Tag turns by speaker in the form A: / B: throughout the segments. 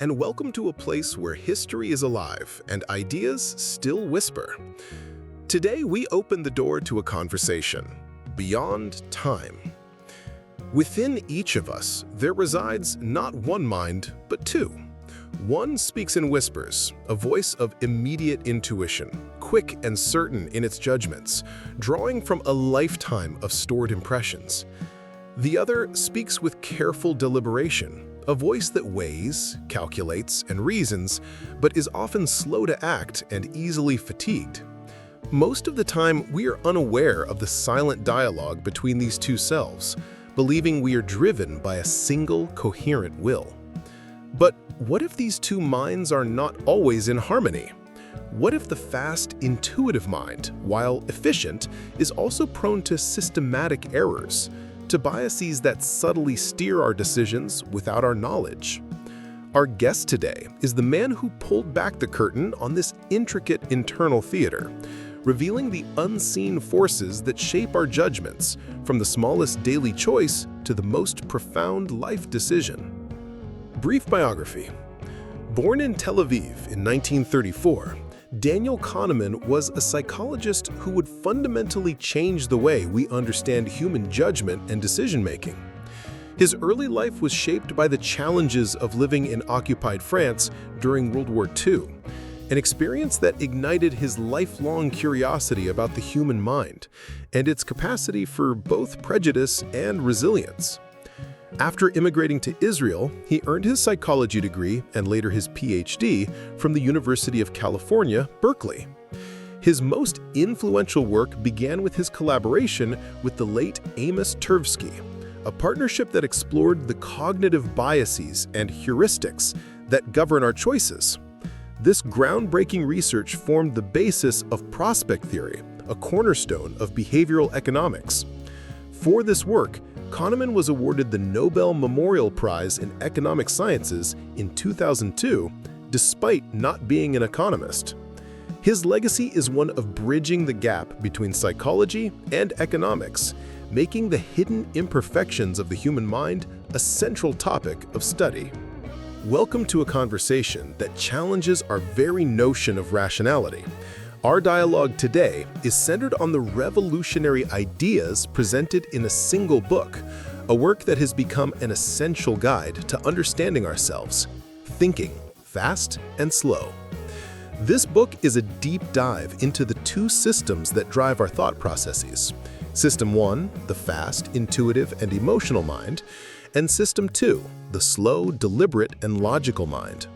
A: and welcome to a place where history is alive and ideas still whisper. Today, we open the door to a conversation beyond time. Within each of us, there resides not one mind, but two. One speaks in whispers, a voice of immediate intuition, quick and certain in its judgments, drawing from a lifetime of stored impressions. The other speaks with careful deliberation, a voice that weighs, calculates, and reasons, but is often slow to act and easily fatigued. Most of the time, we are unaware of the silent dialogue between these two selves, believing we are driven by a single, coherent will. But what if these two minds are not always in harmony? What if the fast, intuitive mind, while efficient, is also prone to systematic errors, to biases that subtly steer our decisions without our knowledge? Our guest today is the man who pulled back the curtain on this intricate internal theater, revealing the unseen forces that shape our judgments, from the smallest daily choice to the most profound life decision. Brief biography. Born in Tel Aviv in 1934, Daniel Kahneman was a psychologist who would fundamentally change the way we understand human judgment and decision-making. His early life was shaped by the challenges of living in occupied France during World War II, an experience that ignited his lifelong curiosity about the human mind and its capacity for both prejudice and resilience. After immigrating to Israel, he earned his psychology degree and later his PhD from the University of California, Berkeley. His most influential work began with his collaboration with the late Amos Tversky, a partnership that explored the cognitive biases and heuristics that govern our choices. This groundbreaking research formed the basis of prospect theory, a cornerstone of behavioral economics. For this work, Kahneman was awarded the Nobel Memorial Prize in Economic Sciences in 2002, despite not being an economist. His legacy is one of bridging the gap between psychology and economics, making the hidden imperfections of the human mind a central topic of study. Welcome to a conversation that challenges our very notion of rationality. Our dialogue today is centered on the revolutionary ideas presented in a single book, a work that has become an essential guide to understanding ourselves, thinking fast and slow. This book is a deep dive into the two systems that drive our thought processes. System 1, the fast, intuitive, and emotional mind, and System 2, the slow, deliberate, and logical mind.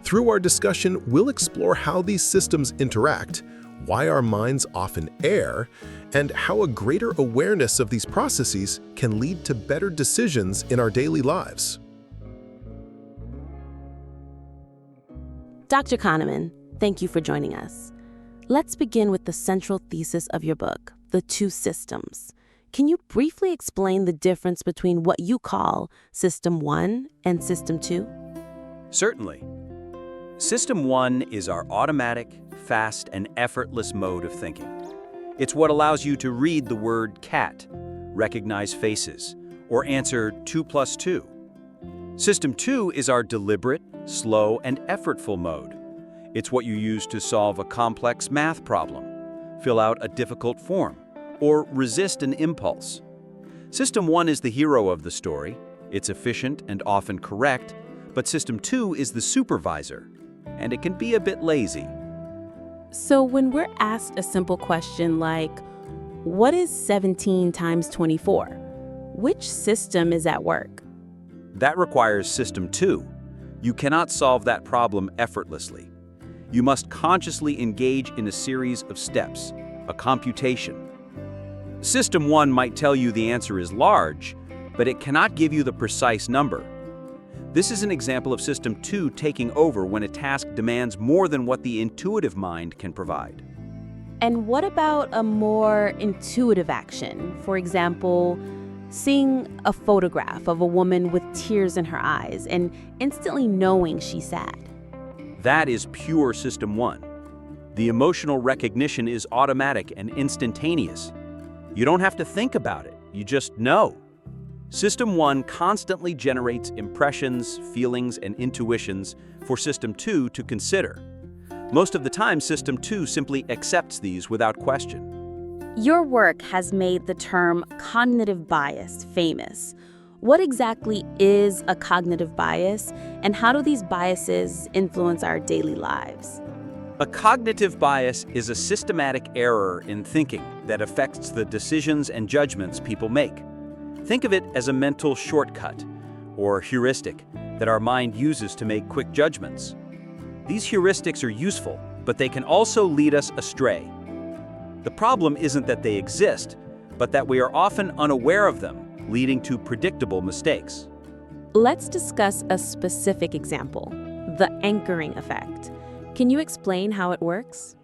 A: Through our discussion, we'll explore how these systems interact, why our minds often err, and how a greater awareness of these processes can lead to better decisions in our daily lives.
B: Dr. Kahneman, thank you for joining us. Let's begin with the central thesis of your book, The Two Systems. Can you briefly explain the difference between what you call System 1 and System 2?
C: Certainly. System 1 is our automatic, fast, and effortless mode of thinking. It's what allows you to read the word cat, recognize faces, or answer 2 plus 2. System 2 is our deliberate, slow, and effortful mode. It's what you use to solve a complex math problem, fill out a difficult form, or resist an impulse. System 1 is the hero of the story. It's efficient and often correct, but System 2 is the supervisor, and it can be a bit lazy.
B: So when we're asked a simple question like, what is 17 times 24? Which system is at work?
C: That requires System 2. You cannot solve that problem effortlessly. You must consciously engage in a series of steps, a computation. System 1 might tell you the answer is large, but it cannot give you the precise number. This is an example of System 2 taking over when a task demands more than what the intuitive mind can provide.
B: And what about a more intuitive action? For example, seeing a photograph of a woman with tears in her eyes and instantly knowing she's sad.
C: That is pure System 1. The emotional recognition is automatic and instantaneous. You don't have to think about it, you just know. System 1 constantly generates impressions, feelings, and intuitions for System 2 to consider. Most of the time, System 2 simply accepts these without question.
B: Your work has made the term cognitive bias famous. What exactly is a cognitive bias, and how do these biases influence our daily lives?
C: A cognitive bias is a systematic error in thinking that affects the decisions and judgments people make. Think of it as a mental shortcut, or heuristic, that our mind uses to make quick judgments. These heuristics are useful, but they can also lead us astray. The problem isn't that they exist, but that we are often unaware of them, leading to predictable mistakes.
B: Let's discuss a specific example, the anchoring effect. Can you explain how it works?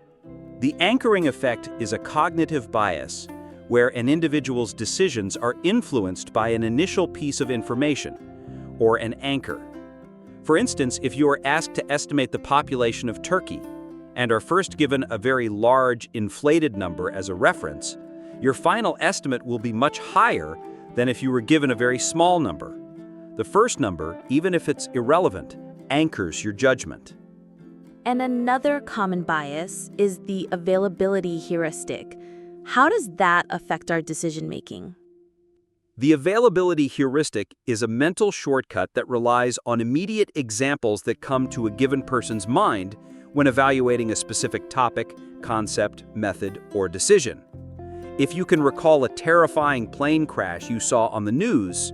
C: The anchoring effect is a cognitive bias where an individual's decisions are influenced by an initial piece of information, or an anchor. For instance, if you are asked to estimate the population of Turkey and are first given a very large, inflated number as a reference, your final estimate will be much higher than if you were given a very small number. The first number, even if it's irrelevant, anchors your judgment.
B: And another common bias is the availability heuristic. How does that affect our decision-making?
C: The availability heuristic is a mental shortcut that relies on immediate examples that come to a given person's mind when evaluating a specific topic, concept, method, or decision. If you can recall a terrifying plane crash you saw on the news,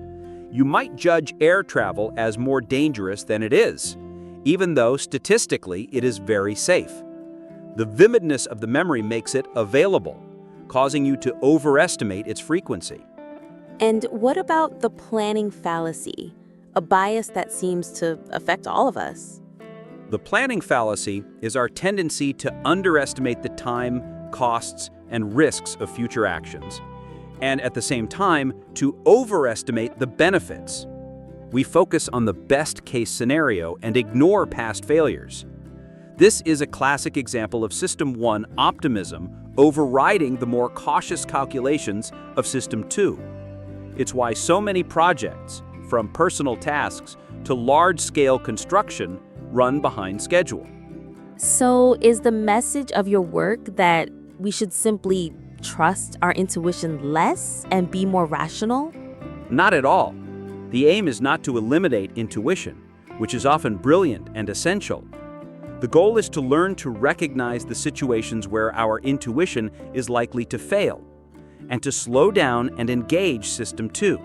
C: you might judge air travel as more dangerous than it is, even though statistically it is very safe. The vividness of the memory makes it available, causing you to overestimate its frequency.
B: And what about the planning fallacy, a bias that seems to affect all of us?
C: The planning fallacy is our tendency to underestimate the time, costs, and risks of future actions, and at the same time, to overestimate the benefits. We focus on the best-case scenario and ignore past failures. This is a classic example of System 1 optimism overriding the more cautious calculations of System 2. It's why so many projects, from personal tasks to large-scale construction, run behind schedule.
B: So is the message of your work that we should simply trust our intuition less and be more rational?
C: Not at all. The aim is not to eliminate intuition, which is often brilliant and essential. The goal is to learn to recognize the situations where our intuition is likely to fail, and to slow down and engage System 2.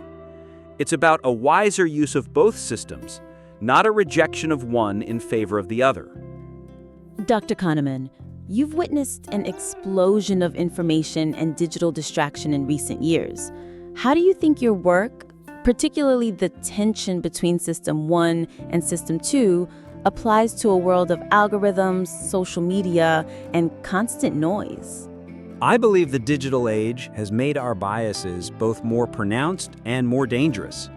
C: It's about a wiser use of both systems, not a rejection of one in favor of the other.
D: Dr. Kahneman, you've witnessed an explosion of information and digital distraction in recent years. How do you think your work, particularly the tension between System 1 and System 2, applies to a world of algorithms, social media, and constant noise?
C: I believe the digital age has made our biases both more pronounced and more dangerous.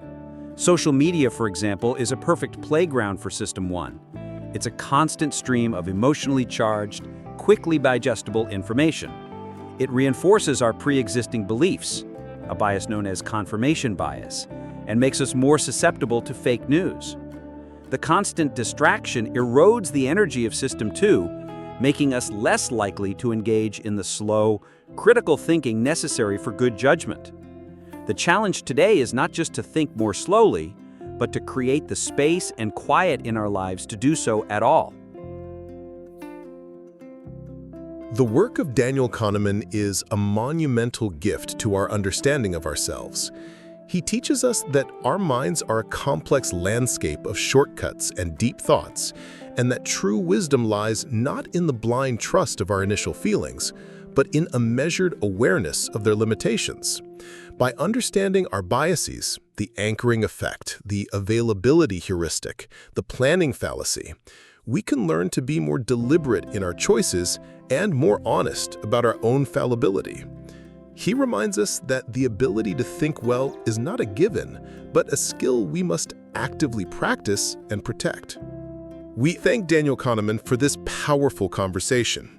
C: Social media, for example, is a perfect playground for System 1. It's a constant stream of emotionally charged, quickly digestible information. It reinforces our pre-existing beliefs, a bias known as confirmation bias, and makes us more susceptible to fake news. The constant distraction erodes the energy of System 2, making us less likely to engage in the slow, critical thinking necessary for good judgment. The challenge today is not just to think more slowly, but to create the space and quiet in our lives to do so at all.
A: The work of Daniel Kahneman is a monumental gift to our understanding of ourselves. He teaches us that our minds are a complex landscape of shortcuts and deep thoughts, and that true wisdom lies not in the blind trust of our initial feelings, but in a measured awareness of their limitations. By understanding our biases, the anchoring effect, the availability heuristic, the planning fallacy, we can learn to be more deliberate in our choices and more honest about our own fallibility. He reminds us that the ability to think well is not a given, but a skill we must actively practice and protect. We thank Daniel Kahneman for this powerful conversation.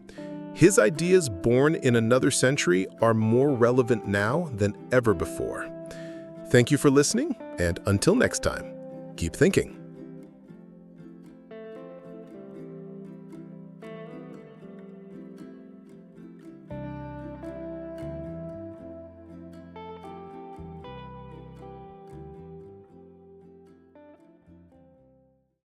A: His ideas born in another century are more relevant now than ever before. Thank you for listening, and until next time, keep thinking.